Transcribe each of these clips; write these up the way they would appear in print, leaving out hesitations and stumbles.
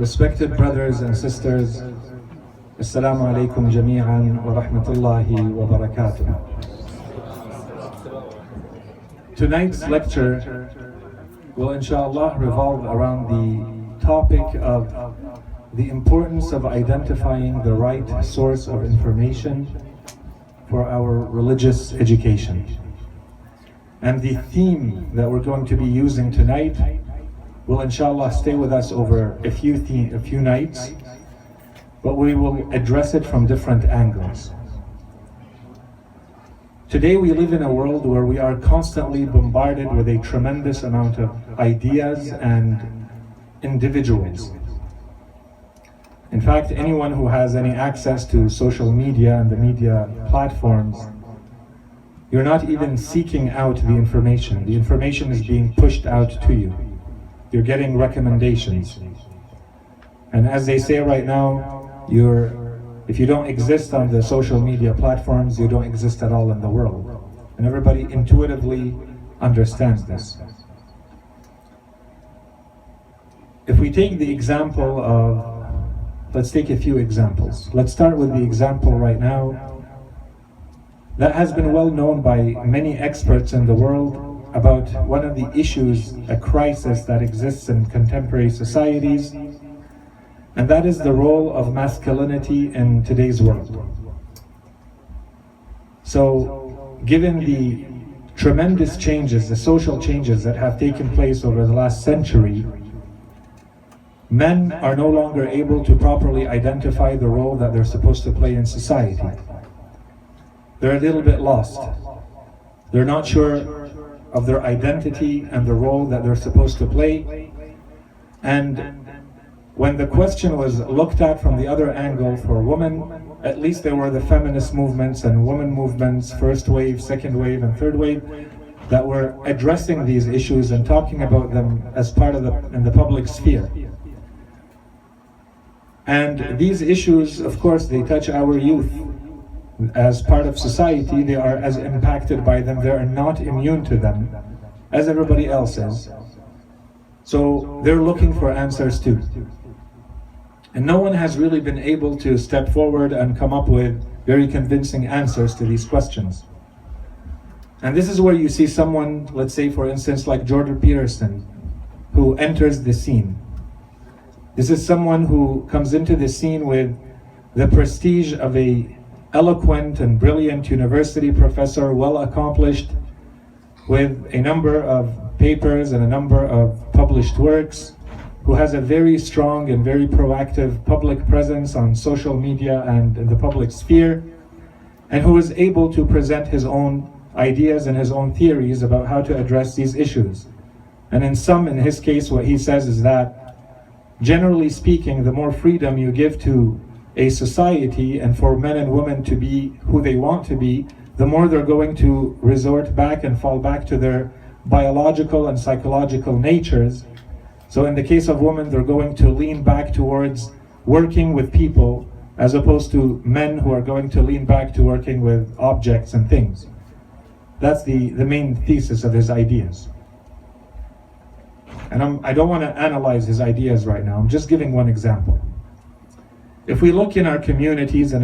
Respected brothers and sisters, Assalamu alaikum jami'an wa rahmatullahi wa barakatuh. Tonight's lecture will inshallah revolve around the topic of the importance of identifying the right source of information for our religious education. And the theme that we're going to be using tonight will inshallah stay with us over a few nights, but we will address it from different angles. Today we live in a world where we are constantly bombarded with a tremendous amount of ideas and individuals. In fact, anyone who has any access to social media and the media platforms, you're not even seeking out the information. The information is being pushed out to you. You're getting recommendations. And as they say right now, if you don't exist on the social media platforms, you don't exist at all in the world. And everybody intuitively understands this. If we take the example of, let's take a few examples. Let's start with the example right now that has been well known by many experts in the world about one of the issues, a crisis that exists in contemporary societies, and that is the role of masculinity in today's world. So, given the tremendous changes, the social changes that have taken place over the last century, men are no longer able to properly identify the role that they're supposed to play in society. They're a little bit lost. They're not sure of their identity and the role that they're supposed to play. And when the question was looked at from the other angle for women, at least there were the feminist movements and women movements, first wave, second wave, and third wave, that were addressing these issues and talking about them as part of in the public sphere. And these issues, of course, they touch our youth. As part of society, they are as impacted by them. They are not immune to them as everybody else is. So they're looking for answers too. And no one has really been able to step forward and come up with very convincing answers to these questions. And this is where you see someone, let's say for instance like Jordan Peterson, who enters the scene. This is someone who comes into the scene with the prestige of a eloquent and brilliant university professor, well accomplished, with a number of papers and a number of published works, who has a very strong and very proactive public presence on social media and in the public sphere, and who is able to present his own ideas and his own theories about how to address these issues. And in his case, what he says is that, generally speaking, the more freedom you give to a society and for men and women to be who they want to be, the more they're going to resort back and fall back to their biological and psychological natures. So in the case of women, they're going to lean back towards working with people as opposed to men who are going to lean back to working with objects and things. That's the main thesis of his ideas. And I don't want to analyze his ideas right now. I'm just giving one example. If we look in our communities and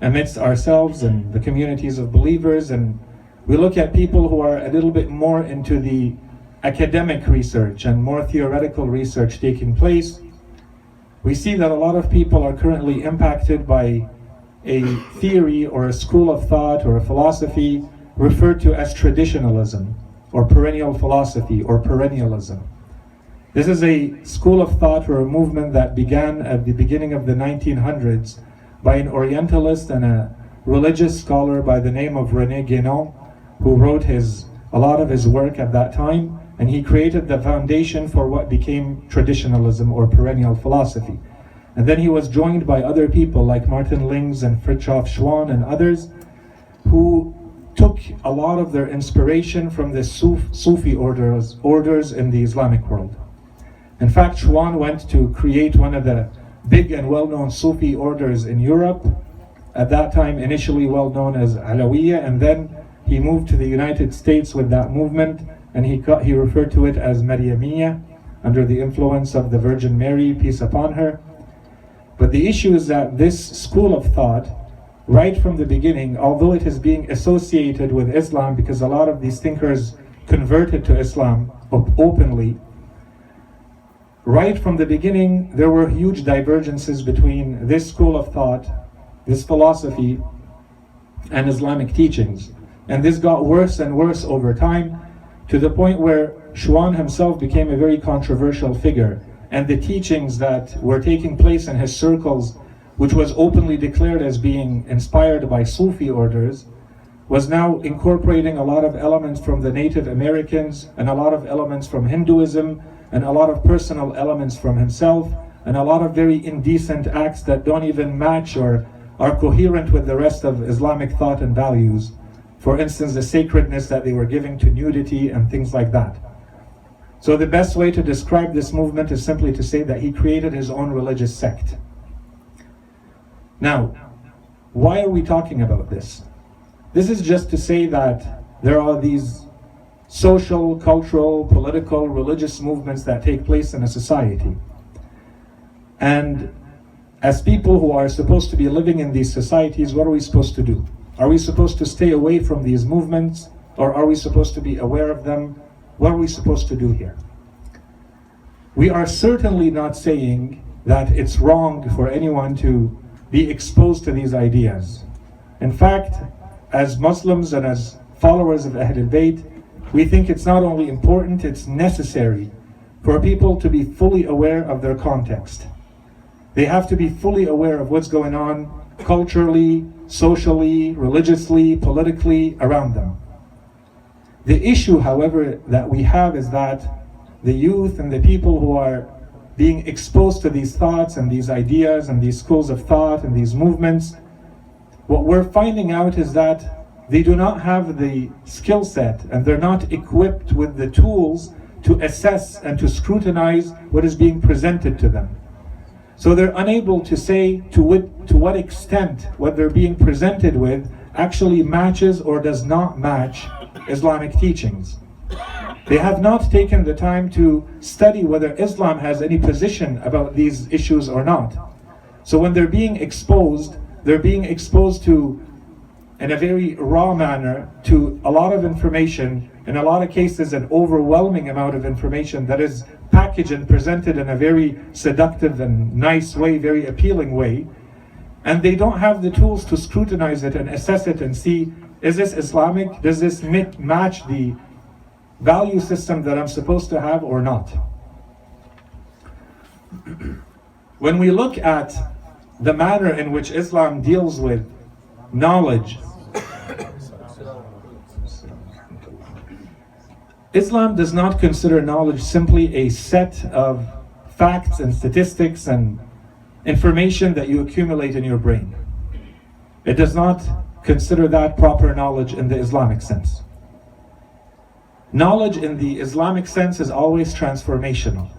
amidst ourselves and the communities of believers, and we look at people who are a little bit more into the academic research and more theoretical research taking place, we see that a lot of people are currently impacted by a theory or a school of thought or a philosophy referred to as traditionalism or perennial philosophy or perennialism. This is a school of thought or a movement that began at the beginning of the 1900s by an Orientalist and a religious scholar by the name of René Guénon, who wrote a lot of his work at that time, and he created the foundation for what became traditionalism or perennial philosophy. And then he was joined by other people like Martin Lings and Fritjof Schwann and others, who took a lot of their inspiration from the Sufi orders in the Islamic world. In fact, Schwann went to create one of the big and well-known Sufi orders in Europe, at that time initially well known as Alawiyya, and then he moved to the United States with that movement, and he referred to it as Maryamiyya, under the influence of the Virgin Mary, peace upon her. But the issue is that this school of thought, right from the beginning, although it is being associated with Islam because a lot of these thinkers converted to Islam openly, right from the beginning there were huge divergences between this school of thought, this philosophy, and Islamic teachings. And this got worse and worse over time, to the point where Shuan himself became a very controversial figure, and the teachings that were taking place in his circles, which was openly declared as being inspired by Sufi orders, was now incorporating a lot of elements from the Native Americans, and a lot of elements from Hinduism, and a lot of personal elements from himself, and a lot of very indecent acts that don't even match or are coherent with the rest of Islamic thought and values. For instance, the sacredness that they were giving to nudity and things like that. So the best way to describe this movement is simply to say that he created his own religious sect. Now, why are we talking about this? This is just to say that there are these social, cultural, political, religious movements that take place in a society. And as people who are supposed to be living in these societies, what are we supposed to do? Are we supposed to stay away from these movements, or are we supposed to be aware of them? What are we supposed to do here? We are certainly not saying that it's wrong for anyone to be exposed to these ideas. In fact, as Muslims and as followers of Ahl al-Bayt, we think it's not only important, it's necessary for people to be fully aware of their context. They have to be fully aware of what's going on culturally, socially, religiously, politically around them. The issue, however, that we have is that the youth and the people who are being exposed to these thoughts and these ideas and these schools of thought and these movements, what we're finding out is that they do not have the skill set, and they're not equipped with the tools to assess and to scrutinize what is being presented to them. So they're unable to say to what extent what they're being presented with actually matches or does not match Islamic teachings. They have not taken the time to study whether Islam has any position about these issues or not. So when they're being exposed to, in a very raw manner, to a lot of information, in a lot of cases an overwhelming amount of information that is packaged and presented in a very seductive and nice way, very appealing way, and they don't have the tools to scrutinize it and assess it and see, is this Islamic? Does this match the value system that I'm supposed to have or not? When we look at the manner in which Islam deals with knowledge, Islam does not consider knowledge simply a set of facts and statistics and information that you accumulate in your brain. It does not consider that proper knowledge in the Islamic sense. Knowledge in the Islamic sense is always transformational.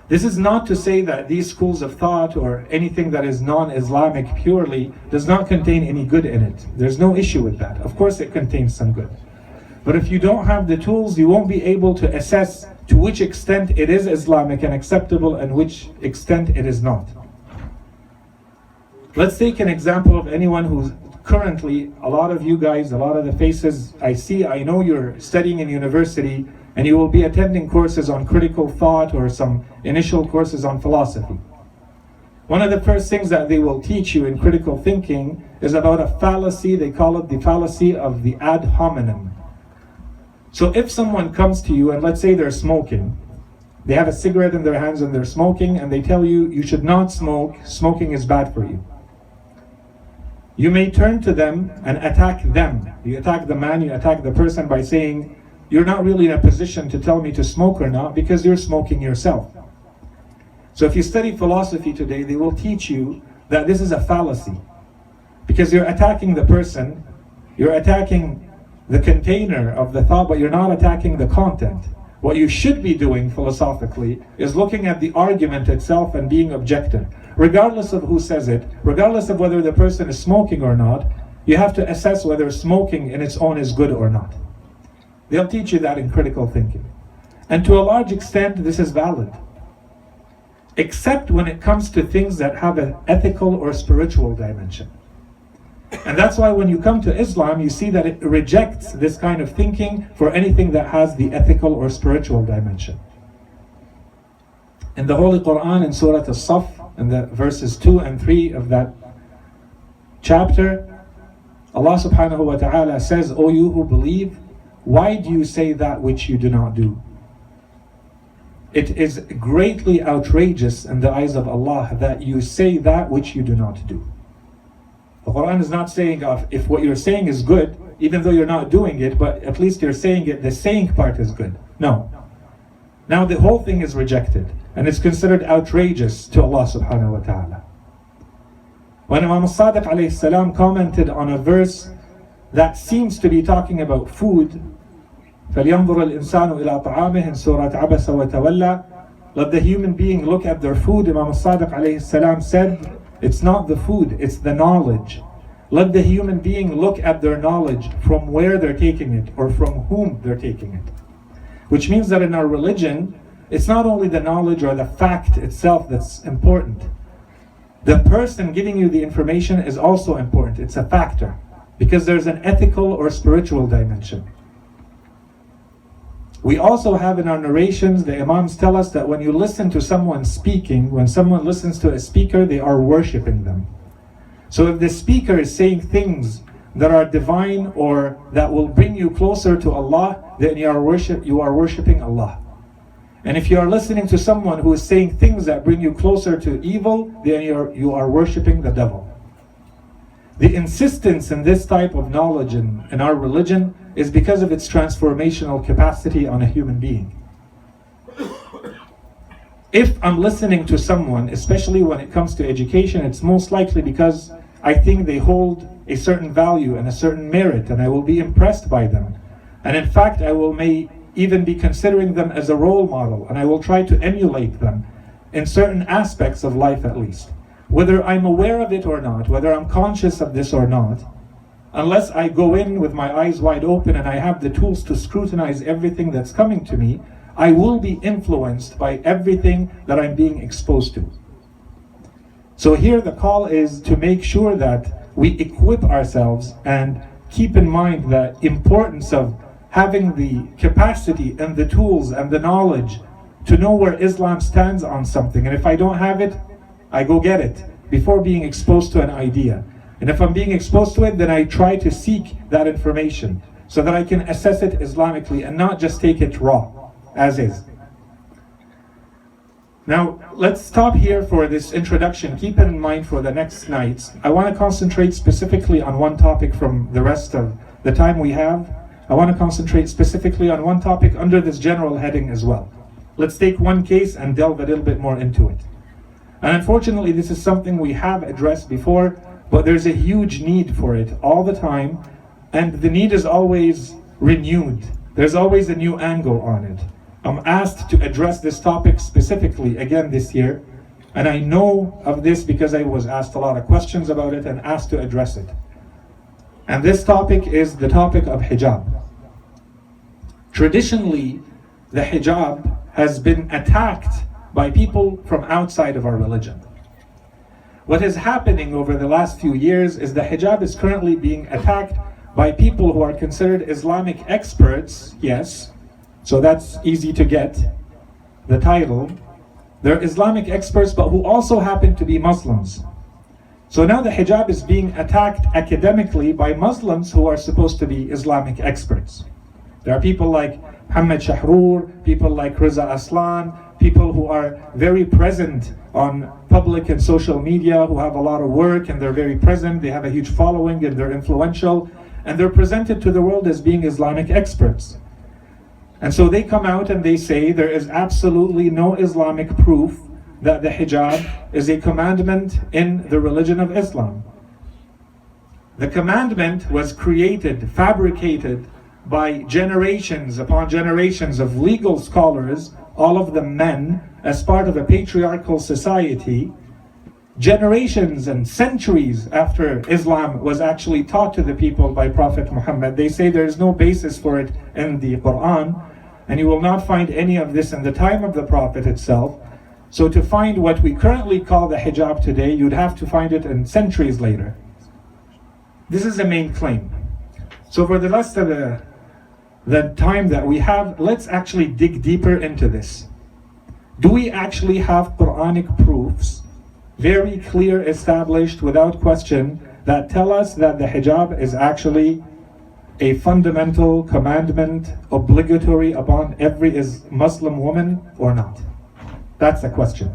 This is not to say that these schools of thought or anything that is non-Islamic purely does not contain any good in it. There's no issue with that. Of course it contains some good. But if you don't have the tools, you won't be able to assess to which extent it is Islamic and acceptable and which extent it is not. Let's take an example of anyone who's currently, a lot of you guys, a lot of the faces I see, I know you're studying in university and you will be attending courses on critical thought or some initial courses on philosophy. One of the first things that they will teach you in critical thinking is about a fallacy. They call it the fallacy of the ad hominem. So if someone comes to you and let's say they're smoking, they have a cigarette in their hands and they're smoking, and they tell you, you should not smoke, smoking is bad for you. You may turn to them and attack them. You attack the man, you attack the person by saying, you're not really in a position to tell me to smoke or not because you're smoking yourself. So if you study philosophy today, they will teach you that this is a fallacy because you're attacking the person, you're attacking the container of the thought, but you're not attacking the content. What you should be doing philosophically is looking at the argument itself and being objective. Regardless of who says it, regardless of whether the person is smoking or not, you have to assess whether smoking in its own is good or not. They'll teach you that in critical thinking. And to a large extent, this is valid. Except when it comes to things that have an ethical or spiritual dimension. And that's why when you come to Islam, you see that it rejects this kind of thinking for anything that has the ethical or spiritual dimension. In the Holy Quran, in Surah As-Saff, in the verses 2 and 3 of that chapter, Allah subhanahu wa ta'ala says, O you who believe, why do you say that which you do not do? It is greatly outrageous in the eyes of Allah that you say that which you do not do. The Quran is not saying if what you're saying is good, even though you're not doing it, but at least you're saying it, the saying part is good. No. Now the whole thing is rejected, and it's considered outrageous to Allah subhanahu wa ta'ala. When Imam al-Sadiq alayhi salam commented on a verse that seems to be talking about food, فَلْيَنْظُرَ الْإِنسَانُ إِلَىٰ طَعَامِهِ in Surah عَبَسَ وَتَوَلَّى, let the human being look at their food. Imam al-Sadiq alayhi salam said, it's not the food, it's the knowledge. Let the human being look at their knowledge from where they're taking it or from whom they're taking it. Which means that in our religion, it's not only the knowledge or the fact itself that's important. The person giving you the information is also important. It's a factor. Because there's an ethical or spiritual dimension. We also have in our narrations, the Imams tell us that when you listen to someone speaking, when someone listens to a speaker, they are worshipping them. So if the speaker is saying things that are divine or that will bring you closer to Allah, then you are worshipping Allah. And if you are listening to someone who is saying things that bring you closer to evil, then you are worshipping the devil. The insistence in this type of knowledge in our religion is because of its transformational capacity on a human being. If I'm listening to someone, especially when it comes to education, it's most likely because I think they hold a certain value and a certain merit, and I will be impressed by them. And in fact, may even be considering them as a role model, and I will try to emulate them in certain aspects of life at least. Whether I'm aware of it or not, whether I'm conscious of this or not, unless I go in with my eyes wide open and I have the tools to scrutinize everything that's coming to me, I will be influenced by everything that I'm being exposed to. So here the call is to make sure that we equip ourselves and keep in mind the importance of having the capacity and the tools and the knowledge to know where Islam stands on something. And if I don't have it, I go get it before being exposed to an idea. And if I'm being exposed to it, then I try to seek that information so that I can assess it Islamically and not just take it raw, as is. Now, let's stop here for this introduction. Keep it in mind for the next nights. I want to concentrate specifically on one topic from the rest of the time we have. I want to concentrate specifically on one topic under this general heading as well. Let's take one case and delve a little bit more into it. And unfortunately, this is something we have addressed before, but there's a huge need for it all the time, and the need is always renewed. There's always a new angle on it. I'm asked to address this topic specifically again this year, and I know of this because I was asked a lot of questions about it and asked to address it. And this topic is the topic of hijab. Traditionally, the hijab has been attacked by people from outside of our religion. What is happening over the last few years is the hijab is currently being attacked by people who are considered Islamic experts, yes, so that's easy to get, the title. They're Islamic experts, but who also happen to be Muslims. So now the hijab is being attacked academically by Muslims who are supposed to be Islamic experts. There are people like Muhammad Shahrur, people like Riza Aslan, people who are very present on public and social media, who have a lot of work and they're very present, they have a huge following and they're influential, and they're presented to the world as being Islamic experts. And so they come out and they say there is absolutely no Islamic proof that the hijab is a commandment in the religion of Islam. The commandment was created, fabricated by generations upon generations of legal scholars, all of them men, as part of a patriarchal society, generations and centuries after Islam was actually taught to the people by Prophet Muhammad. They say there is no basis for it in the Quran, and you will not find any of this in the time of the Prophet itself. So to find what we currently call the hijab today, you'd have to find it in centuries later. This is the main claim. So for the rest of the time that we have, let's actually dig deeper into this. Do we actually have Quranic proofs, very clear, established, without question, that tell us that the hijab is actually a fundamental commandment, obligatory upon every Muslim woman, or not? That's the question.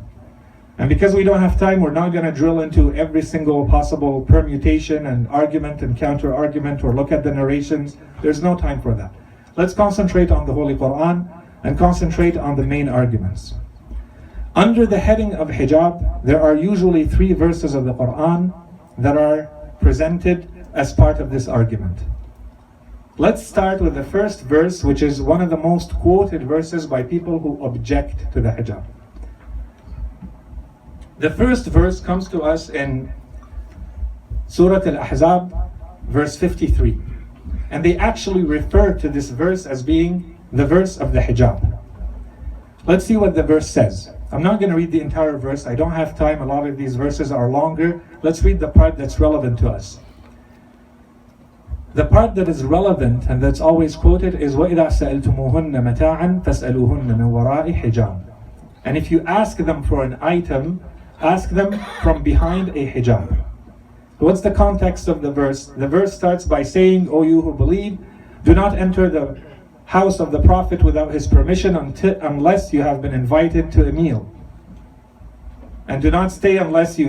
And because we don't have time, we're not going to drill into every single possible permutation and argument and counter-argument or look at the narrations. There's no time for that. Let's concentrate on the Holy Quran and concentrate on the main arguments. Under the heading of hijab, there are usually 3 verses of the Quran that are presented as part of this argument. Let's start with the first verse, which is one of the most quoted verses by people who object to the hijab. The first verse comes to us in Surah Al-Ahzab, verse 53. And they actually refer to this verse as being the verse of the hijab. Let's see what the verse says. I'm not going to read the entire verse. I don't have time. A lot of these verses are longer. Let's read the part that's relevant to us. The part that is relevant and that's always quoted is وَإِذَا سَأَلْتُمُوهُنَّ مَتَاعًا فَاسْأَلُوهُنَّ مِنْ وَرَاءِ حِجَابٍ. And if you ask them for an item, ask them from behind a hijab. What's the context of the verse? The verse starts by saying, O you who believe, do not enter the house of the Prophet without his permission unless you have been invited to a meal. And do not stay unless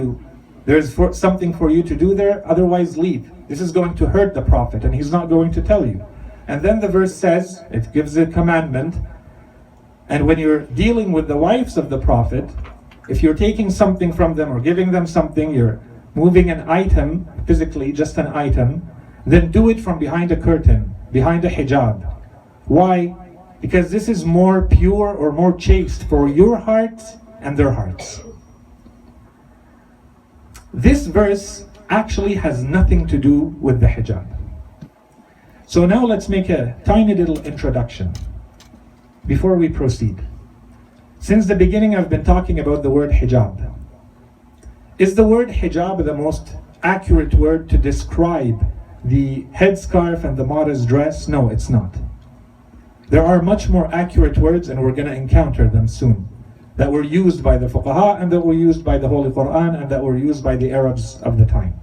there's something for you to do there, otherwise leave. This is going to hurt the Prophet and he's not going to tell you. And then the verse says, it gives a commandment, and when you're dealing with the wives of the Prophet, if you're taking something from them or giving them something, you're moving an item, physically just an item, then do it from behind a curtain, behind a hijab. Why? Because this is more pure or more chaste for your hearts and their hearts. This verse actually has nothing to do with the hijab. So now let's make a tiny little introduction before we proceed. Since the beginning I've been talking about the word hijab. Is the word hijab the most accurate word to describe the headscarf and the modest dress? No, it's not. There are much more accurate words, and we're going to encounter them soon, that were used by the fuqaha and that were used by the Holy Quran and that were used by the Arabs of the time.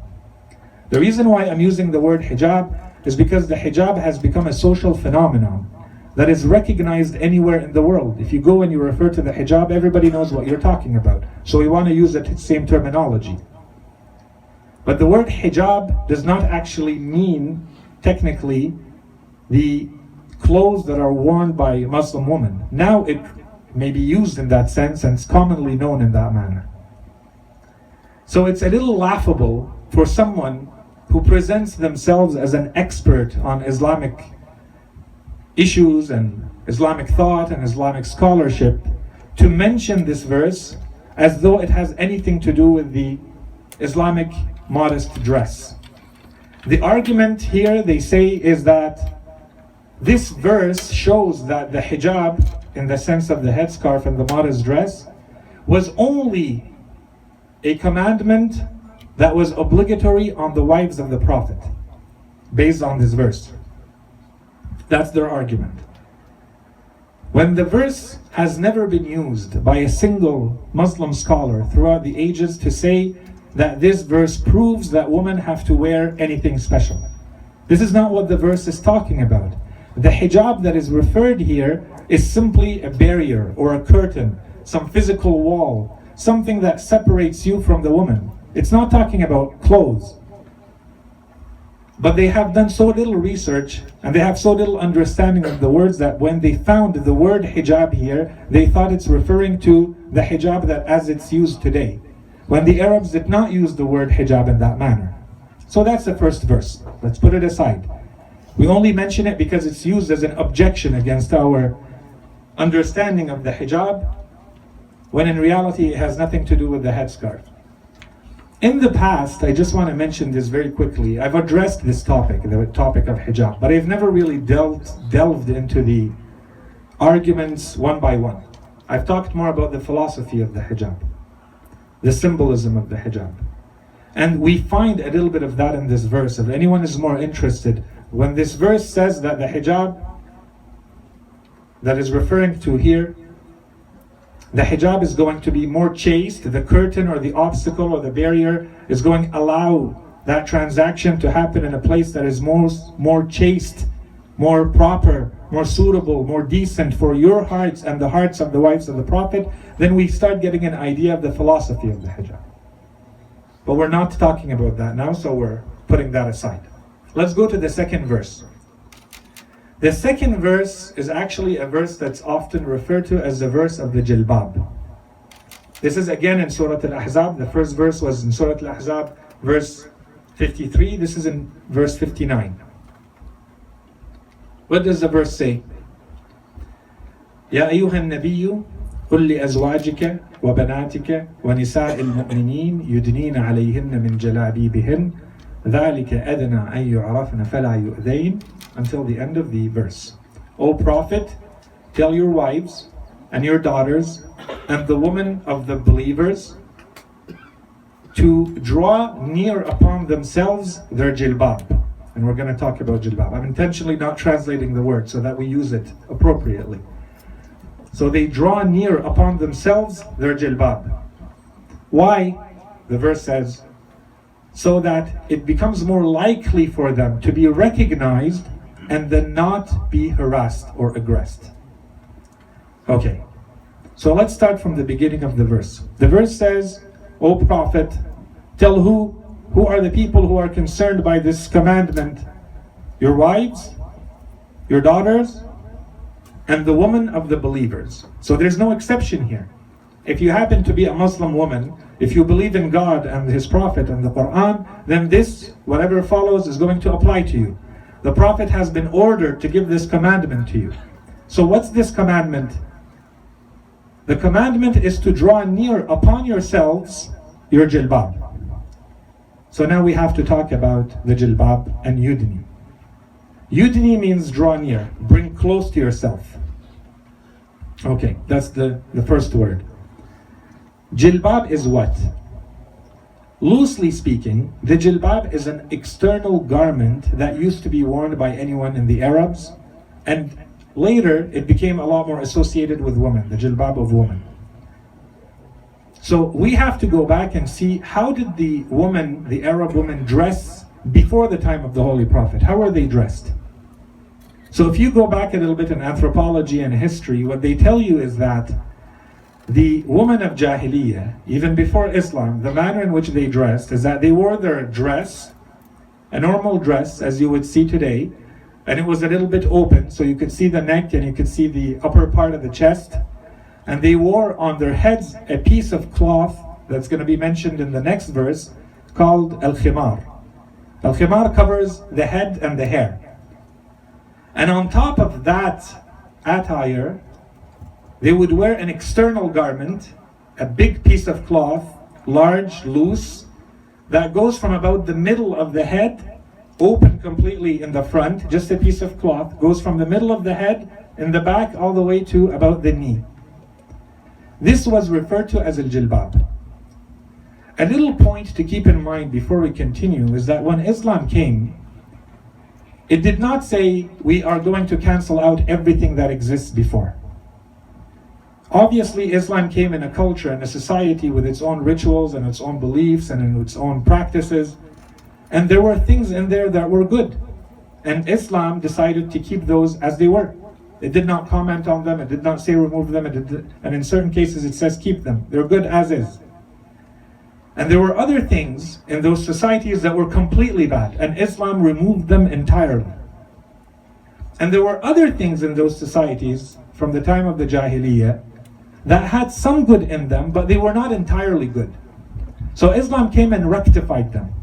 The reason why I'm using the word hijab is because the hijab has become a social phenomenon that is recognized anywhere in the world. If you go and you refer to the hijab, everybody knows what you're talking about. So we want to use the same terminology. But the word hijab does not actually mean, technically, the clothes that are worn by Muslim women. Now it may be used in that sense and it's commonly known in that manner. So it's a little laughable for someone who presents themselves as an expert on Islamic issues and Islamic thought and Islamic scholarship to mention this verse as though it has anything to do with the Islamic modest dress. The argument here, they say, is that this verse shows that the hijab, in the sense of the headscarf and the modest dress, was only a commandment that was obligatory on the wives of the Prophet, based on this verse. That's their argument. When the verse has never been used by a single Muslim scholar throughout the ages to say that this verse proves that women have to wear anything special. This is not what the verse is talking about. The hijab that is referred here is simply a barrier or a curtain, some physical wall, something that separates you from the woman. It's not talking about clothes. But they have done so little research and they have so little understanding of the words that when they found the word hijab here, they thought it's referring to the hijab that as it's used today, when the Arabs did not use the word hijab in that manner. So that's the first verse. Let's put it aside. We only mention it because it's used as an objection against our understanding of the hijab, when in reality it has nothing to do with the headscarf. In the past, I just want to mention this very quickly, I've addressed this topic, the topic of hijab, but I've never really delved into the arguments one by one. I've talked more about the philosophy of the hijab, the symbolism of the hijab. And we find a little bit of that in this verse. If anyone is more interested, when this verse says that the hijab that is referring to here, the hijab is going to be more chaste, the curtain or the obstacle or the barrier is going to allow that transaction to happen in a place that is more chaste, more proper, more suitable, more decent for your hearts and the hearts of the wives of the Prophet, then we start getting an idea of the philosophy of the hijab. But we're not talking about that now, so we're putting that aside. Let's go to the second verse. The second verse is actually a verse that's often referred to as the verse of the jilbab. This is again in Surah Al-Ahzab. The first verse was in Surah Al-Ahzab, verse 53. This is in verse 59. What does the verse say? يا أيها النبي قل لأزواجك وبناتك ونساء المؤمنين يدنين عليهن من جلابيبهن ذلك أدنى أن يعرفن فلا يؤذين, until the end of the verse. O Prophet, tell your wives and your daughters and the women of the believers to draw near upon themselves their jilbab. And we're going to talk about jilbab. I'm intentionally not translating the word so that we use it appropriately. So they draw near upon themselves their jilbab. Why? The verse says, so that it becomes more likely for them to be recognized and then not be harassed or aggressed. Okay, so let's start from the beginning of the verse. The verse says, O Prophet, tell who are the people who are concerned by this commandment? Your wives, your daughters, and the women of the believers. So there's no exception here. If you happen to be a Muslim woman, if you believe in God and His Prophet and the Quran, then this, whatever follows, is going to apply to you. The Prophet has been ordered to give this commandment to you. So what's this commandment? The commandment is to draw near upon yourselves your jilbab. So now we have to talk about the jilbab and yudni. Yudni means draw near, bring close to yourself. Okay, that's the first word. Jilbab is what? Loosely speaking, the jilbab is an external garment that used to be worn by anyone in the Arabs, and later it became a lot more associated with women, the jilbab of women. So we have to go back and see, how did the woman, the Arab woman, dress before the time of the Holy Prophet? How were they dressed? So if you go back a little bit in anthropology and history, what they tell you is that the women of Jahiliyyah, even before Islam, the manner in which they dressed is that they wore their dress, a normal dress as you would see today, and it was a little bit open, so you could see the neck and you could see the upper part of the chest. And they wore on their heads a piece of cloth that's going to be mentioned in the next verse called al-khimar. Al-khimar covers the head and the hair. And on top of that attire, they would wear an external garment, a big piece of cloth, large, loose, that goes from about the middle of the head, open completely in the front, just a piece of cloth, goes from the middle of the head, in the back, all the way to about the knee. This was referred to as al-jilbab. A little point to keep in mind before we continue is that when Islam came, it did not say we are going to cancel out everything that exists before. Obviously, Islam came in a culture and a society with its own rituals and its own beliefs and its own practices. And there were things in there that were good. And Islam decided to keep those as they were. It did not comment on them, it did not say remove them, and in certain cases it says keep them. They're good as is. And there were other things in those societies that were completely bad, and Islam removed them entirely. And there were other things in those societies from the time of the Jahiliyyah that had some good in them, but they were not entirely good. So Islam came and rectified them.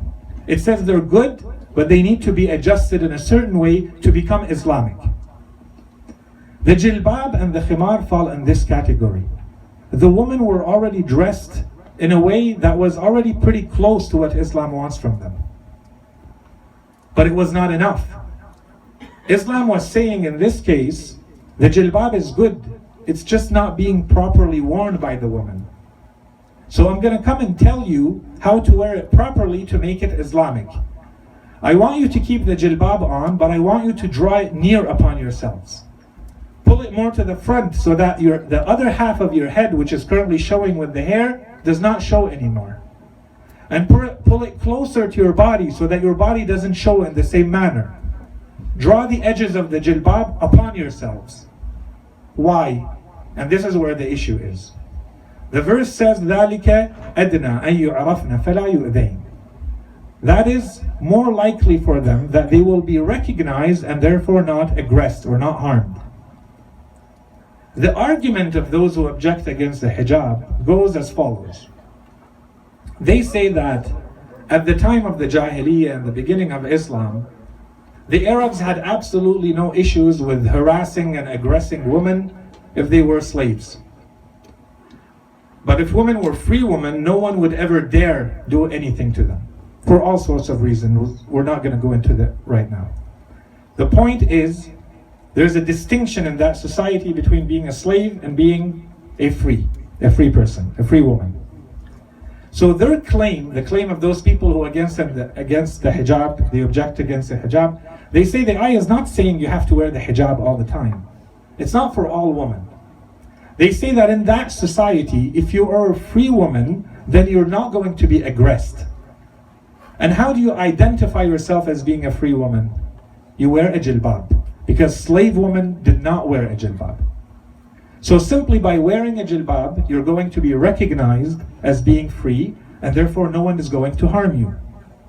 It says they're good, but they need to be adjusted in a certain way to become Islamic. The jilbab and the khimar fall in this category. The women were already dressed in a way that was already pretty close to what Islam wants from them. But it was not enough. Islam was saying in this case, The jilbab is good. It's just not being properly worn by the woman. So I'm going to come and tell you how to wear it properly to make it Islamic. I want you to keep the jilbab on, but I want you to draw it near upon yourselves. Pull it more to the front so that the other half of your head, which is currently showing with the hair, does not show anymore. And pull it closer to your body so that your body doesn't show in the same manner. Draw the edges of the jilbab upon yourselves. Why? And this is where the issue is. The verse says, ذَلِكَ أَدْنَى أَن يُعْرَفْنَ فَلَا يُؤْذَيْنَ. That is more likely for them that they will be recognized and therefore not aggressed or not harmed. The argument of those who object against the hijab goes as follows. They say that at the time of the Jahiliyyah and the beginning of Islam, the Arabs had absolutely no issues with harassing and aggressing women if they were slaves. But if women were free women, no one would ever dare do anything to them. For all sorts of reasons, we're not going to go into that right now. The point is, there's a distinction in that society between being a slave and being a free person, a free woman. So their claim, the claim of those people who are against the hijab, they object against the hijab, they say the ayah is not saying you have to wear the hijab all the time. It's not for all women. They say that in that society, if you are a free woman, then you're not going to be aggressed. And how do you identify yourself as being a free woman? You wear a jilbab, because slave women did not wear a jilbab. So simply by wearing a jilbab, you're going to be recognized as being free, and therefore no one is going to harm you.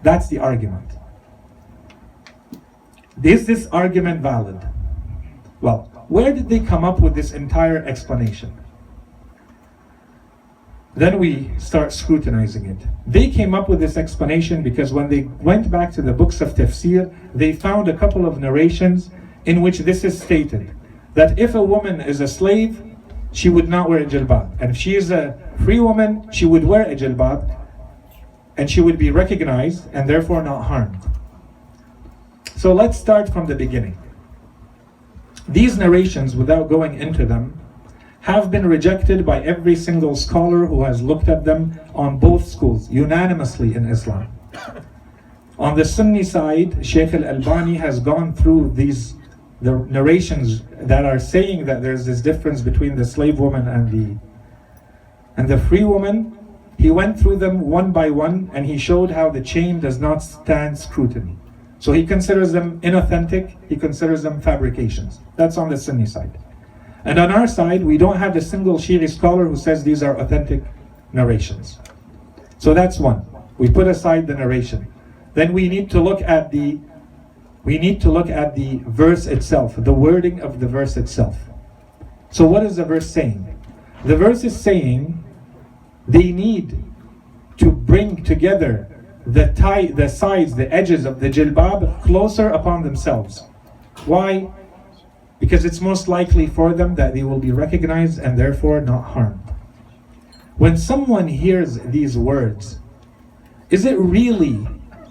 That's the argument. Is this argument valid? Well, where did they come up with this entire explanation? Then we start scrutinizing it. They came up with this explanation because when they went back to the books of tafsir, they found a couple of narrations in which this is stated, that if a woman is a slave, she would not wear a jilbab. And if she is a free woman, she would wear a jilbab, and she would be recognized and therefore not harmed. So let's start from the beginning. These narrations, without going into them, have been rejected by every single scholar who has looked at them on both schools, unanimously in Islam. On the Sunni side, Shaykh al-Albani has gone through the narrations that are saying that there's this difference between the slave woman and the free woman. He went through them one by one, and he showed how the chain does not stand scrutiny. So he considers them inauthentic, he considers them fabrications. That's on the Sunni side. And on our side, we don't have a single Shi'i scholar who says these are authentic narrations. So that's one. We put aside the narration. Then we need to look at the verse itself, the wording of the verse itself. So what is the verse saying? The verse is saying they need to bring together the sides, the edges of the jilbab closer upon themselves. Why? Because it's most likely for them that they will be recognized and therefore not harmed. When someone hears these words, is it really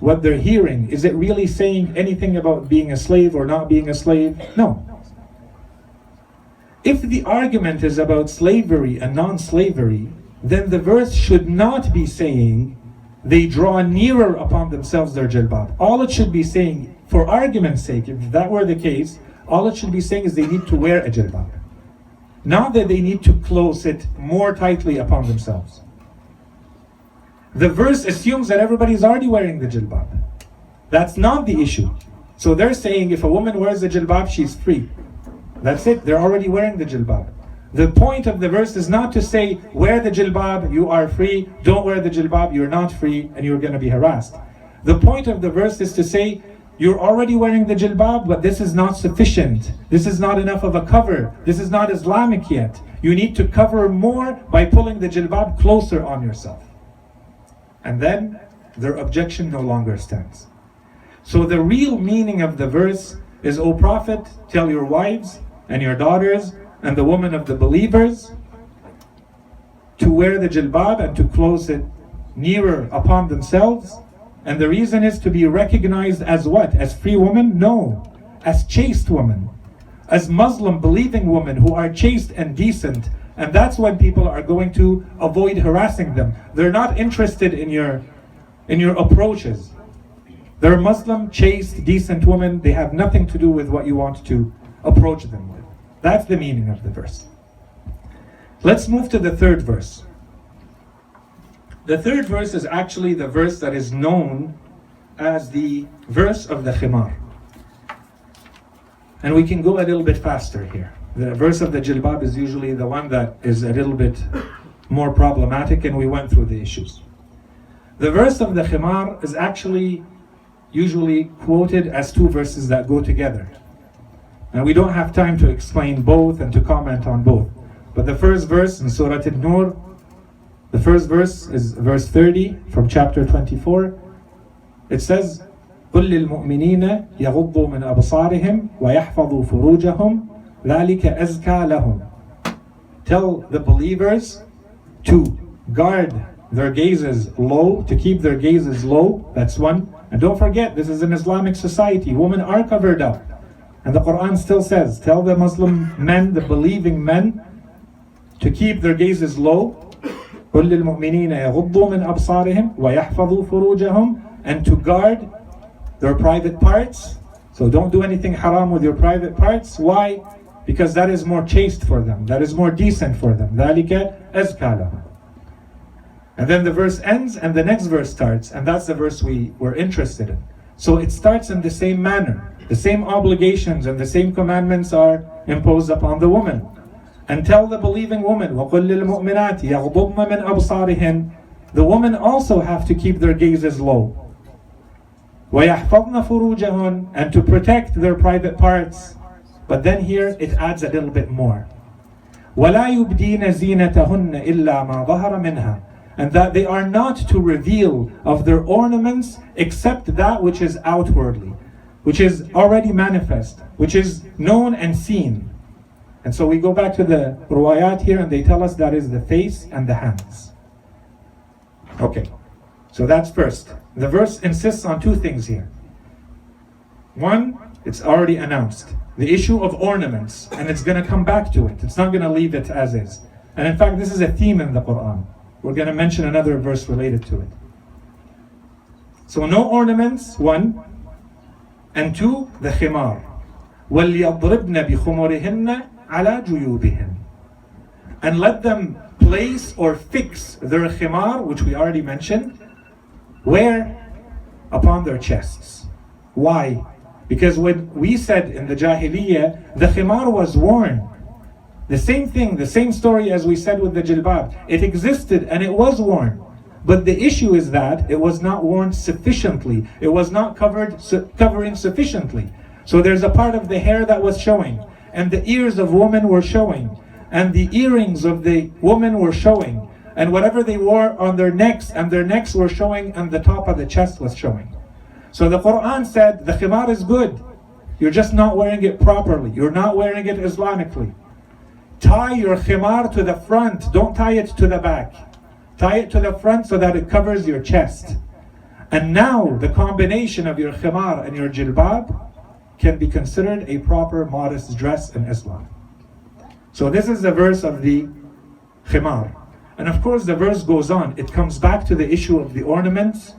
what they're hearing? Is it really saying anything about being a slave or not being a slave? No. If the argument is about slavery and non-slavery, then the verse should not be saying they draw nearer upon themselves their jilbab. All it should be saying, for argument's sake, if that were the case, all it should be saying is they need to wear a jilbab. Not that they need to close it more tightly upon themselves. The verse assumes that everybody is already wearing the jilbab. That's not the issue. So they're saying if a woman wears the jilbab, she's free. That's it, they're already wearing the jilbab. The point of the verse is not to say, wear the jilbab, you are free, don't wear the jilbab, you're not free, and you're going to be harassed. The point of the verse is to say, you're already wearing the jilbab, but this is not sufficient. This is not enough of a cover. This is not Islamic yet. You need to cover more by pulling the jilbab closer on yourself. And then their objection no longer stands. So the real meaning of the verse is, O Prophet, tell your wives and your daughters and the women of the believers to wear the jilbab and to close it nearer upon themselves. And the reason is to be recognized as what? As free women? No, as chaste women. as Muslim believing women who are chaste and decent, and that's when people are going to avoid harassing them. They're not interested in your approaches. They're Muslim, chaste, decent women. They have nothing to do with what you want to approach them with. That's the meaning of the verse. Let's move to the third verse. The third verse is actually the verse that is known as the verse of the khimar. And we can go a little bit faster here. The verse of the jilbab is usually the one that is a little bit more problematic, and we went through the issues. The verse of the khimar is actually usually quoted as two verses that go together. And we don't have time to explain both and to comment on both. But the first verse in Surah An-Nur, the first verse is verse 30 from chapter 24. It says, قُلْ لِلْمُؤْمِنِينَ يَغُضُّوا مِنْ أَبْصَارِهِمْ وَيَحْفَظُوا فُرُوجَهُمْ ذَلِكَ أَزْكَى لَهُمْ. Tell the believers to guard their gazes low, to keep their gazes low. That's one. And don't forget, this is an Islamic society. Women are covered up. And the Quran still says, tell the Muslim men, the believing men, to keep their gazes low. قُلْ لِلْمُؤْمِنِينَ يَغُضُّوا مِنْ أَبْصَارِهِمْ وَيَحْفَظُوا فُرُوجَهُمْ, and to guard their private parts. So don't do anything haram with your private parts. Why? Because that is more chaste for them. That is more decent for them. ذَلِكَ أَزْكَى لَهُمْ. And then the verse ends and the next verse starts, and that's the verse we were interested in. So it starts in the same manner. The same obligations and the same commandments are imposed upon the woman. And tell the believing woman, وَقُلْ لِلْمُؤْمِنَاتِ يَغْضُضْنَ مِنْ أَبْصَارِهِنْ. The women also have to keep their gazes low. وَيَحْفَظْنَ فُرُوجَهُنْ, and to protect their private parts. But then here it adds a little bit more. وَلَا يُبْدِينَ زِينَتَهُنَّ إِلَّا مَا ظَهَرَ مِنْهَا. And that they are not to reveal of their ornaments except that which is outwardly, which is already manifest, which is known and seen. And so we go back to the ruwayat here, and they tell us that is the face and the hands. Okay, so that's first. The verse insists on two things here. One, it's already announced, the issue of ornaments, and it's going to come back to it. It's not going to leave it as is. And in fact, this is a theme in the Quran. We're going to mention another verse related to it. So no ornaments, one. And two, the khimar. وَلْيَضْرِبْنَ بِخُمُرِهِنَّ عَلَى جُيُوبِهِنَّ. And let them place or fix their khimar, which we already mentioned, where? Upon their chests. Why? Because when we said in the Jahiliyyah, the khimar was worn. The same thing, the same story as we said with the jilbab. It existed and it was worn. But the issue is that it was not worn sufficiently. It was not covering sufficiently. So there's a part of the hair that was showing, and the ears of women were showing, and the earrings of the women were showing, and whatever they wore on their necks, and their necks were showing, and the top of the chest was showing. So the Quran said, the khimar is good. You're just not wearing it properly. You're not wearing it Islamically. Tie your khimar to the front. Don't tie it to the back. Tie it to the front so that it covers your chest. And now the combination of your khimar and your jilbab can be considered a proper modest dress in Islam. So this is the verse of the khimar. And of course the verse goes on. It comes back to the issue of the ornaments.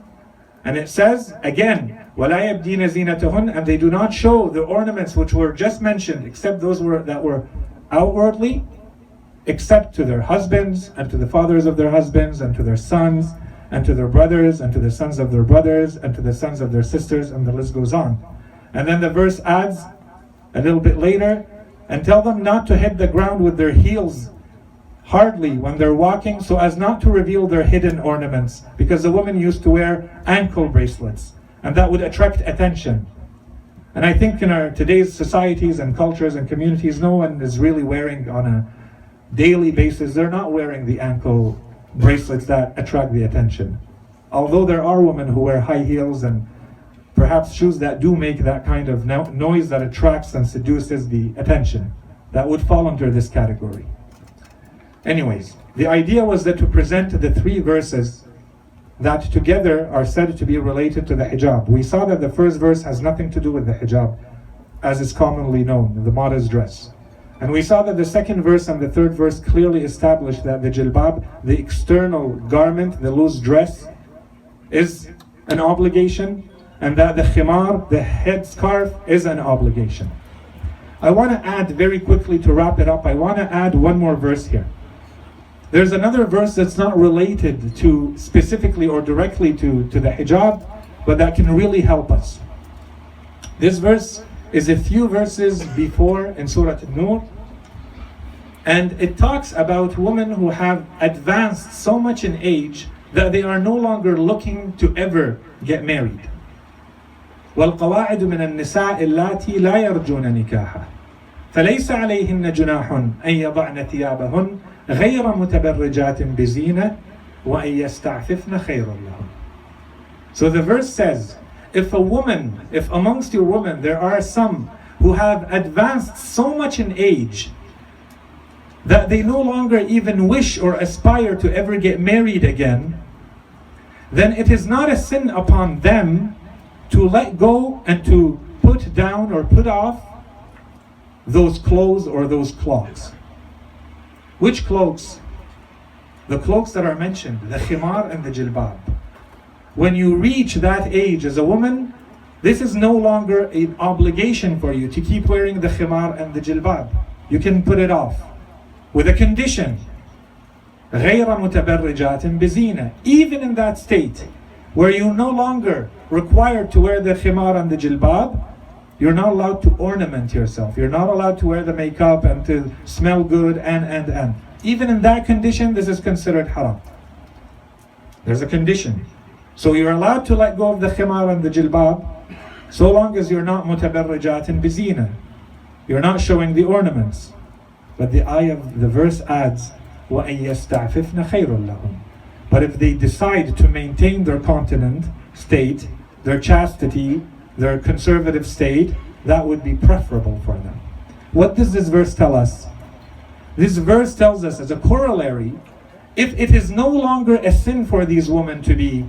And it says again, وَلَا يَبْدِينَ زِينَتَهُنَّ, and they do not show the ornaments which were just mentioned, except those that were outwardly, except to their husbands, and to the fathers of their husbands, and to their sons, and to their brothers, and to the sons of their brothers, and to the sons of their sisters, and the list goes on. And then the verse adds a little bit later, and tell them not to hit the ground with their heels hardly when they're walking, so as not to reveal their hidden ornaments, because the women used to wear ankle bracelets, and that would attract attention. And I think in our today's societies and cultures and communities, no one is really wearing on a daily basis, they're not wearing the ankle bracelets that attract the attention. Although there are women who wear high heels and perhaps shoes that do make that kind of noise that attracts and seduces the attention, that would fall under this category. Anyways, the idea was that to present the three verses that together are said to be related to the hijab. We saw that the first verse has nothing to do with the hijab. as is commonly known, the modest dress. And we saw that the second verse and the third verse clearly established that the jilbab, the external garment, the loose dress, is an obligation, and that the khimar, the headscarf, is an obligation. I want to add very quickly, to wrap it up, I want to add one more verse here. There's another verse that's not related to specifically or directly to the hijab, but that can really help us. This verse is a few verses before in Surah An-Nur, and it talks about women who have advanced so much in age that they are no longer looking to ever get married. وَالْقَوَاعِدُ مِنَ النِّسَاءِ اللَّاتِي لَا يَرْجُونَ نِكَاحًا فَلَيْسَ عَلَيْهِنَّ جُنَاحٌ أَن يَضَعْنَ ثِيَابَهُنَّ غَيْرَ مُتَبَرِّجَاتٍ بِزِينَةٍ وَأَن يَسْتَعْفِفْنَ خَيْرٌ لَهُنَّ. So the verse says, if amongst your women there are some who have advanced so much in age that they no longer even wish or aspire to ever get married again, then it is not a sin upon them to let go and to put down or put off those clothes or those cloaks. Which cloaks? The cloaks that are mentioned, the khimar and the jilbab. When you reach that age as a woman, this is no longer an obligation for you to keep wearing the khimar and the jilbab. You can put it off with a condition. غَيْرَ مُتَبَرِّجَاتٍ بِزِينَةٍ. Even in that state where you're no longer required to wear the khimar and the jilbab, you're not allowed to ornament yourself. You're not allowed to wear the makeup and to smell good and. Even in that condition, this is considered haram. There's a condition. So you're allowed to let go of the khimar and the jilbab so long as you're not mutabarrijatin bizina. You're not showing the ornaments. But the verse adds, وَأَن يَسْتَعْفِفْنَ خَيْرٌ لَهُمْ. But if they decide to maintain their continent state, their chastity, their conservative state, that would be preferable for them. What does this verse tell us? This verse tells us as a corollary, if it is no longer a sin for these women to be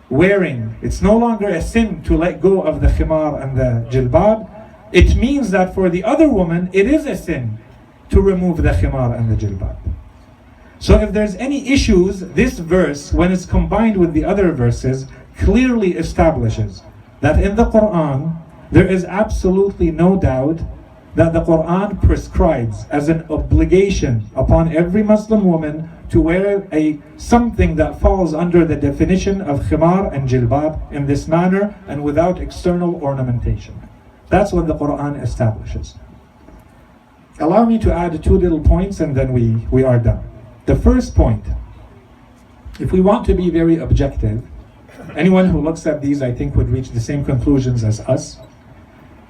wearing, it's no longer a sin to let go of the khimar and the jilbab, it means that for the other woman, it is a sin to remove the khimar and the jilbab. So if there's any issues, this verse, when it's combined with the other verses, clearly establishes that in the Quran, there is absolutely no doubt that the Quran prescribes as an obligation upon every Muslim woman to wear something that falls under the definition of khimar and jilbab in this manner and without external ornamentation. That's what the Quran establishes. Allow me to add two little points and then we are done. The first point, if we want to be very objective, anyone who looks at these I think would reach the same conclusions as us.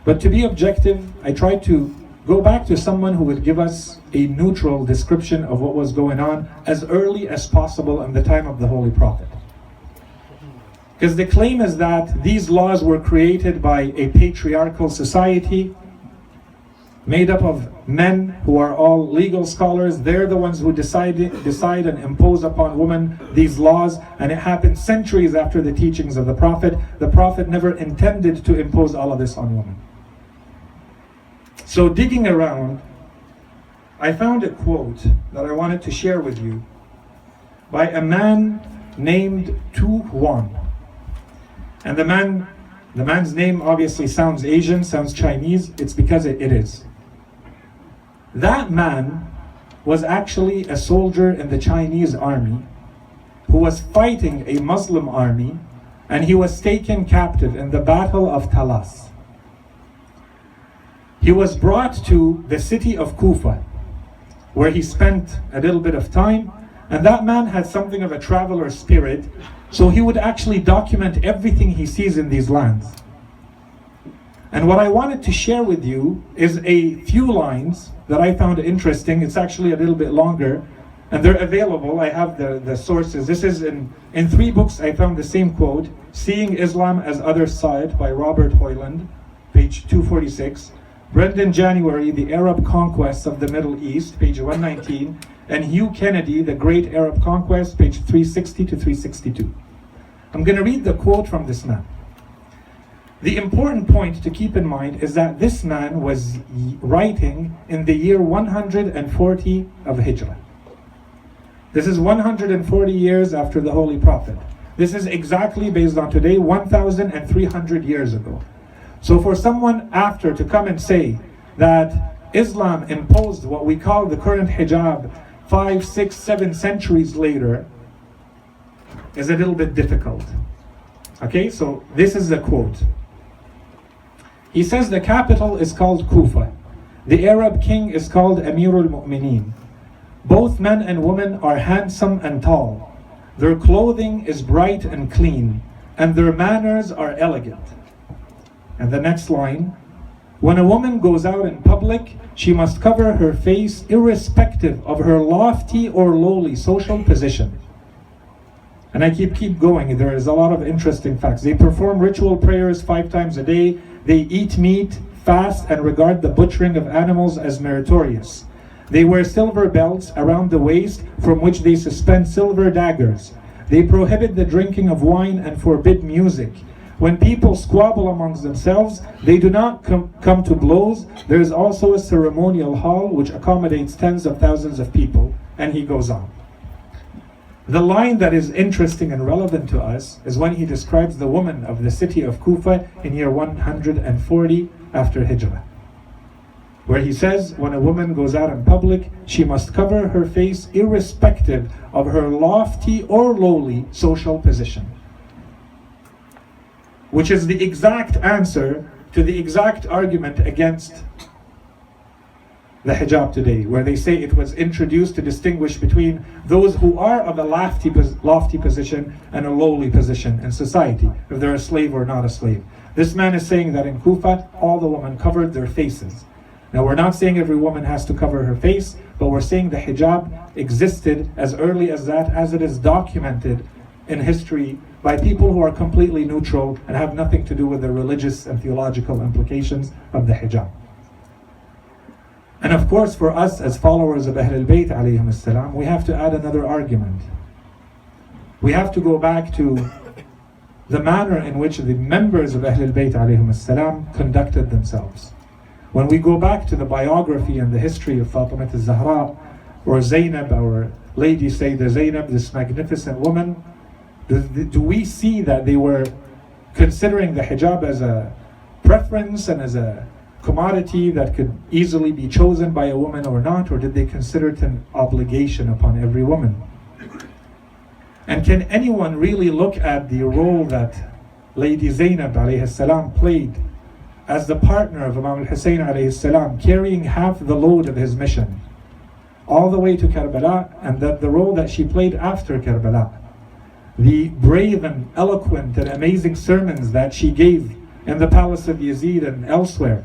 But to be objective, I tried to go back to someone who would give us a neutral description of what was going on as early as possible in the time of the Holy Prophet. Because the claim is that these laws were created by a patriarchal society made up of men who are all legal scholars. They're the ones who decide and impose upon women these laws, and it happened centuries after the teachings of the Prophet. The Prophet never intended to impose all of this on women. So digging around, I found a quote that I wanted to share with you by a man named Tu Huan. And the man's name obviously sounds Asian, sounds Chinese. It's because it is. That man was actually a soldier in the Chinese army who was fighting a Muslim army, and he was taken captive in the Battle of Talas. He was brought to the city of Kufa, where he spent a little bit of time, and that man had something of a traveler spirit, so he would actually document everything he sees in these lands. And what I wanted to share with you is a few lines that I found interesting. It's actually a little bit longer, and they're available. I have the sources. This is in 3 books. I found the same quote, Seeing Islam as Others Saw It by Robert Hoyland, page 246. Brendan January, The Arab Conquests of the Middle East, page 119. And Hugh Kennedy, The Great Arab Conquest, page 360 to 362. I'm going to read the quote from this man. The important point to keep in mind is that this man was writing in the year 140 of Hijrah. This is 140 years after the Holy Prophet. This is exactly based on today, 1,300 years ago. So for someone after to come and say that Islam imposed what we call the current hijab 5, 6, 7 centuries later is a little bit difficult. Okay, so this is the quote. He says the capital is called Kufa. The Arab king is called Amirul Mu'mineen. Both men and women are handsome and tall. Their clothing is bright and clean, and their manners are elegant. And the next line, when a woman goes out in public, she must cover her face irrespective of her lofty or lowly social position. And I keep going. There is a lot of interesting facts. They perform ritual prayers 5 times a day. They eat meat, fast, and regard the butchering of animals as meritorious. They wear silver belts around the waist from which they suspend silver daggers. They prohibit the drinking of wine and forbid music. When people squabble amongst themselves, they do not come to blows. There is also a ceremonial hall which accommodates tens of thousands of people. And he goes on. The line that is interesting and relevant to us is when he describes the woman of the city of Kufa in year 140 after Hijrah, where he says when a woman goes out in public, she must cover her face irrespective of her lofty or lowly social position, which is the exact answer to the exact argument against the hijab today, where they say it was introduced to distinguish between those who are of a lofty position and a lowly position in society, if they're a slave or not a slave. This man is saying that in Kufa, all the women covered their faces. Now we're not saying every woman has to cover her face, but we're saying the hijab existed as early as that, as it is documented in history by people who are completely neutral and have nothing to do with the religious and theological implications of the hijab. And of course, for us as followers of Ahlul Bayt alayhim as-salam, we have to add another argument. We have to go back to the manner in which the members of Ahlul Bayt alayhim as-salam conducted themselves. When we go back to the biography and the history of Fatima al-Zahra, or Zainab, our Lady Sayyidah Zainab, this magnificent woman, do we see that they were considering the hijab as a preference and as a commodity that could easily be chosen by a woman or not, or did they consider it an obligation upon every woman? And can anyone really look at the role that Lady Zainab alayhi salam played as the partner of Imam al-Hussein alayhi salam, carrying half the load of his mission all the way to Karbala, and that the role that she played after Karbala, the brave and eloquent and amazing sermons that she gave in the palace of Yazid and elsewhere,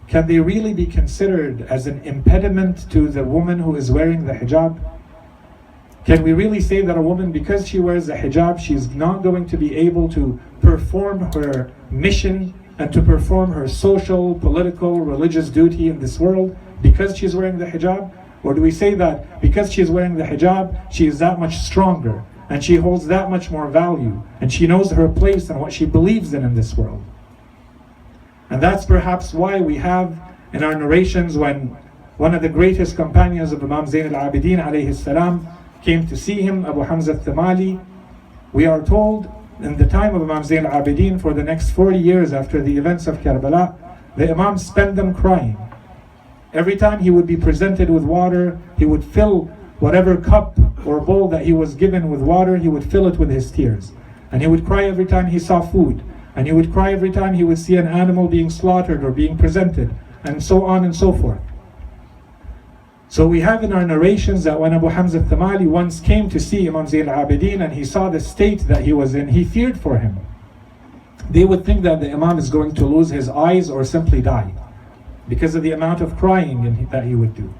can they really be considered as an impediment to the woman who is wearing the hijab? Can we really say that a woman, because she wears the hijab, she's not going to be able to perform her mission and to perform her social, political, religious duty in this world because she's wearing the hijab? Or do we say that because she's wearing the hijab, she is that much stronger and she holds that much more value and she knows her place and what she believes in this world? And that's perhaps why we have in our narrations, when one of the greatest companions of Imam Zain al-Abidin alayhi salam came to see him, Abu Hamza al-Thamali, we are told in the time of Imam Zain al-Abidin, for the next 40 years after the events of Karbala, the Imam spent them crying. Every time he would be presented with water, he would fill whatever cup or bowl that he was given with water, he would fill it with his tears. And he would cry every time he saw food. And he would cry every time he would see an animal being slaughtered or being presented, and so on and so forth. So we have in our narrations that when Abu Hamza al-Thamali once came to see Imam Zayn al-Abidin and he saw the state that he was in, he feared for him. They would think that the Imam is going to lose his eyes or simply die because of the amount of crying that he would do.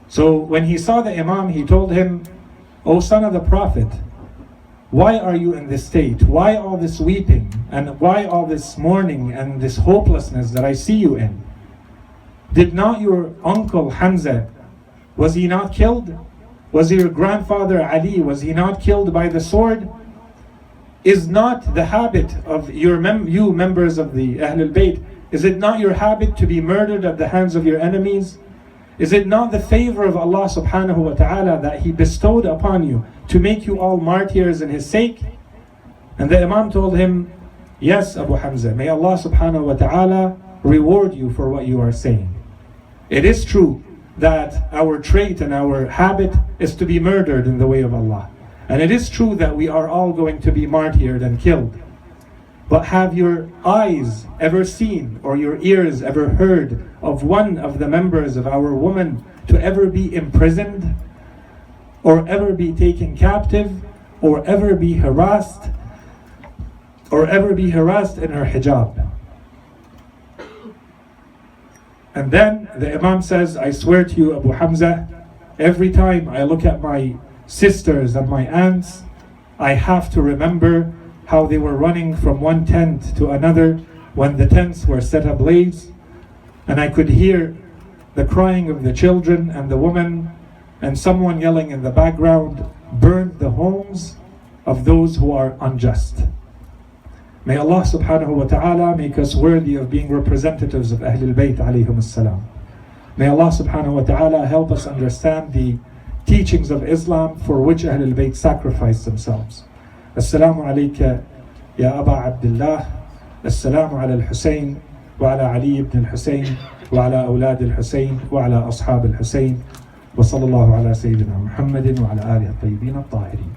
So when he saw the Imam, he told him, "O son of the Prophet, why are you in this state? Why all this weeping? And why all this mourning and this hopelessness that I see you in? Did not your uncle Hamza, was he not killed? Was your grandfather Ali, was he not killed by the sword? is not the habit of you members of the Ahlul Bayt, is it not your habit to be murdered at the hands of your enemies? Is it not the favor of Allah subhanahu wa ta'ala that He bestowed upon you to make you all martyrs in His sake? And the Imam told him, yes, Abu Hamza, may Allah subhanahu wa ta'ala reward you for what you are saying. It is true that our trait and our habit is to be murdered in the way of Allah. And it is true that we are all going to be martyred and killed. But have your eyes ever seen or your ears ever heard of one of the members of our women to ever be imprisoned, or ever be taken captive, or ever be harassed, in her hijab? And then the Imam says, I swear to you, Abu Hamza, every time I look at my sisters and my aunts, I have to remember how they were running from one tent to another when the tents were set ablaze, and I could hear the crying of the children and the women, and someone yelling in the background, burn the homes of those who are unjust. May Allah subhanahu wa ta'ala make us worthy of being representatives of Ahlul Bayt alayhim as-salam. May Allah subhanahu wa ta'ala help us understand the teachings of Islam for which Ahlul Bayt sacrificed themselves. Assalamu alayka ya Aba Abdullah. Assalamu ala al-Husayn wa ala Ali ibn al-Husayn wa ala awlad al-Husayn wa ala ashab al-Husayn wa sallallahu ala Sayyidina Muhammadin wa ala alihi at-tayyibin at-tahirin.